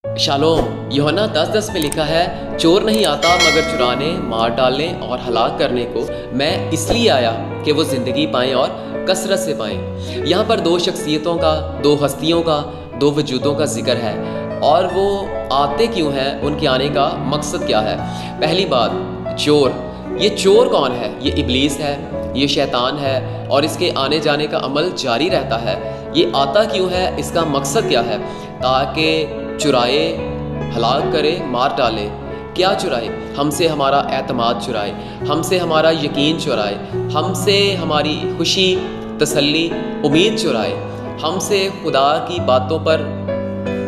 Shalom. यूहन्ना 10:10 में लिखा है, चोर नहीं आता मगर चुराने, मार डालने और हलाक करने को। मैं इसलिए आया कि वो ज़िंदगी पाएं और कसरत से पाएं। यहाँ पर दो शख्सियतों का, दो हस्तियों का, दो वजूदों का जिक्र है, और वो आते क्यों हैं, उनके आने का मकसद क्या है। पहली बात, चोर। ये चोर कौन है? ये इब्लीस है, ये शैतान है, और इसके आने जाने का अमल जारी रहता है। ये आता क्यों है, इसका मकसद क्या है? ताकि चुराए, हलाक करे, मार डाले। क्या चुराए? हमसे हमारा एतमाद चुराए, हमसे हमारा यकीन चुराए, हमसे हमारी खुशी, तसल्ली, उम्मीद चुराए, हमसे खुदा की बातों पर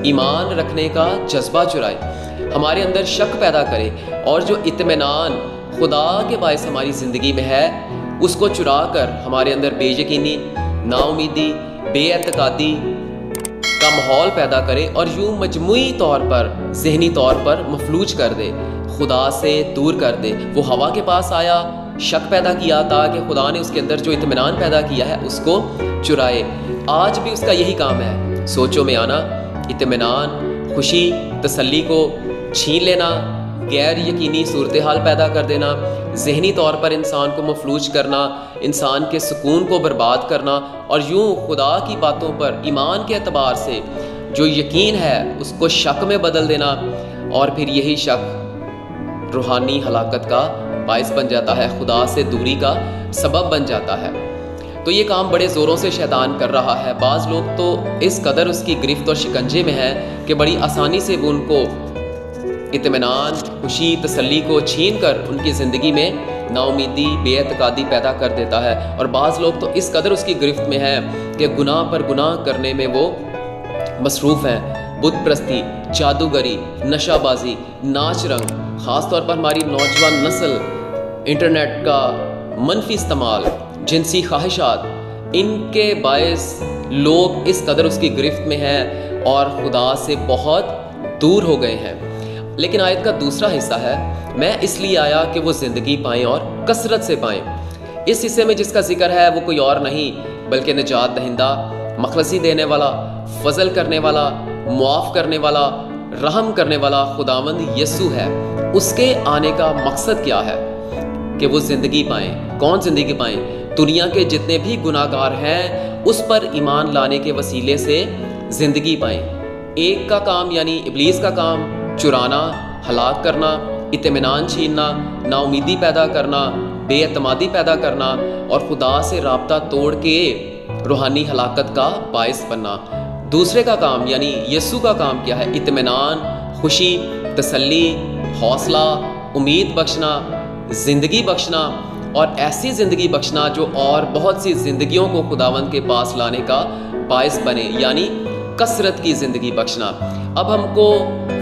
ईमान रखने का जज्बा चुराए, हमारे अंदर शक पैदा करे, और जो इत्मीनान खुदा के बायस हमारी ज़िंदगी में है उसको चुरा कर हमारे अंदर बेयकीनी, नाउमीदी, बेएतकादी का माहौल पैदा करे, और यूँ मजमूई तौर पर, ज़हनी तौर पर मफलूज कर दे, खुदा से दूर कर दे। वो हवा के पास आया, शक पैदा किया ताकि खुदा ने उसके अंदर जो इत्मीनान पैदा किया है उसको चुराए। आज भी उसका यही काम है, सोचों में आना, इत्मीनान, खुशी, तसल्ली को छीन लेना, गैर यकीनी सूरत हाल पैदा कर देना, ज़हनी तौर पर इंसान को मफलूज करना, इंसान के सुकून को बर्बाद करना, और यूँ खुदा की बातों पर ईमान के एतबार से जो यकीन है उसको शक में बदल देना, और फिर यही शक रूहानी हलाकत का बायस बन जाता है, खुदा से दूरी का सबब बन जाता है। तो ये काम बड़े ज़ोरों से शैतान कर रहा है। बाज़ लोग तो इस कदर उसकी गिरफ्त और शिकंजे में है कि बड़ी आसानी से वो उनको इत्मीनान, खुशी, तसल्ली को छीन कर उनकी ज़िंदगी में नाउमीदी, बेएतकादी पैदा कर देता है। और बाज़ लोग तो इस कदर उसकी गिरफ्त में है कि गुनाह पर गुनाह करने में वो मसरूफ़ हैं। बुत परस्ती, जादूगरी, नशाबाजी, नाच रंग, ख़ास तौर पर हमारी नौजवान नस्ल, इंटरनेट का मनफी इस्तेमाल, जिनसी ख्वाहिशात, इनके बायस लोग इस कदर उसकी गिरफ्त में हैं और खुदा से बहुत दूर हो गए हैं। लेकिन आयत का दूसरा हिस्सा है, मैं इसलिए आया कि वो ज़िंदगी पाएँ और कसरत से पाएँ। इस हिस्से में जिसका जिक्र है वो कोई और नहीं बल्कि निजात दहिंदा, मखलसी देने वाला, फजल करने वाला, मुआफ़ करने वाला, रहम करने वाला खुदावंद यस्सु है। उसके आने का मकसद क्या है? कि वो ज़िंदगी पाएँ। कौन ज़िंदगी पाएँ? दुनिया के जितने भी गुनाहगार हैं उस पर ईमान लाने के वसीले से ज़िंदगी पाएँ। एक का काम यानी इब्लीस का काम चुराना, हलाक करना, इत्मीनान छीनना, नाउमीदी पैदा करना, बेएतमादी पैदा करना, और खुदा से राब्ता तोड़ के रूहानी हलाकत का बायस बनना। दूसरे का काम यानी यस्सु का काम क्या है? इत्मीनान, खुशी, तसल्ली, हौसला, उम्मीद बख्शना, ज़िंदगी बख्शना, और ऐसी ज़िंदगी बख्शना जो और बहुत सी ज़िंदगियों को खुदावंद के पास लाने का बायस बने, यानी कसरत की ज़िंदगी बख्शना। अब हमको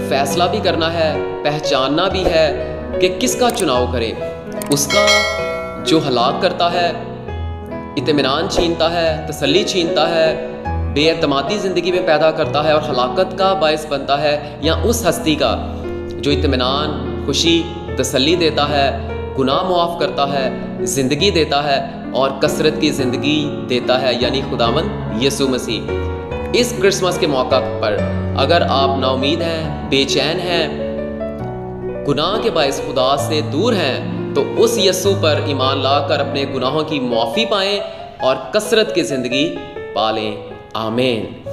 फैसला भी करना है, पहचानना भी है कि किसका चुनाव करें। उसका जो हलाक करता है, इत्मीनान छीनता है, तसल्ली छीनता है, बेएतमादी ज़िंदगी में पैदा करता है और हलाकत का बायस बनता है, या उस हस्ती का जो इत्मीनान, खुशी, तसल्ली देता है, गुनाह मुआफ़ करता है, ज़िंदगी देता है और कसरत की ज़िंदगी देता है, यानी खुदावंद यीशु मसीह। इस क्रिसमस के मौका पर अगर आप नाउमीद हैं, बेचैन हैं, गुनाह के बायस खुदा से दूर हैं, तो उस यस्सु पर ईमान लाकर अपने गुनाहों की मुआफ़ी पाएं और कसरत की ज़िंदगी पालें। आमीन।